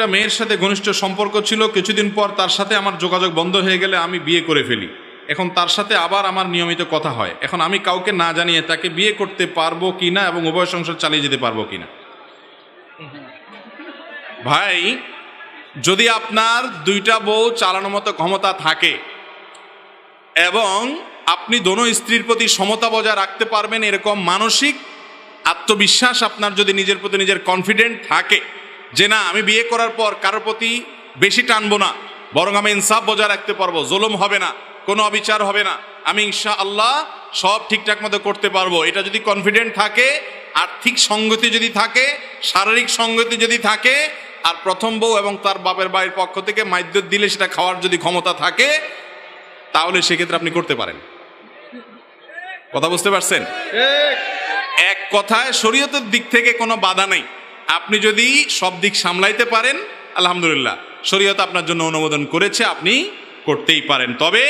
একটা মেয়ের সাথে ঘনিষ্ঠ সম্পর্ক ছিল, কিছুদিন পর তার সাথে আমার যোগাযোগ বন্ধ হয়ে গেলে আমি বিয়ে করে ফেলি। এখন তার সাথে আবার আমার নিয়মিত কথা হয়। এখন আমি কাউকে না জানিয়ে তাকে বিয়ে করতে পারবো কিনা এবং উভয় সংসার চালিয়ে যেতে পারবো কিনা? ভাই, যদি আপনার দুইটা বউ চালানোর মতো ক্ষমতা থাকে এবং আপনি দোনো স্ত্রীর প্রতি সমতা বজায় রাখতে পারবেন, এরকম মানসিক আত্মবিশ্বাস আপনার যদি নিজের প্রতি নিজের কনফিডেন্ট থাকে যে না, আমি বিয়ে করার পর কারোর প্রতি বেশি টানবো না, বরং আমি ইনসাফ বজায় রাখতে পারবো, জুলুম হবে না, কোনো অবিচার হবে না, আমি ইনশাআল্লাহ সব ঠিকঠাক মতো করতে পারবো, এটা যদি কনফিডেন্ট থাকে, আর্থিক সঙ্গতি যদি থাকে, শারীরিক সঙ্গতি যদি থাকে, আর প্রথম বউ এবং তার বাপের বাড়ির পক্ষ থেকে মাইদ্যত দিলে সেটা খাওয়ার যদি ক্ষমতা থাকে, তাহলে সেক্ষেত্রে আপনি করতে পারেন। কথা বুঝতে পারছেন? এক কথায় শরীয়তের দিক থেকে কোনো বাধা নেই। আপনি যদি সব দিক সামলাইতে পারেন, আলহামদুলিল্লাহ, শরীয়ত আপনার জন্য অনুমোদন করেছে, আপনি করতেই পারেন। তবে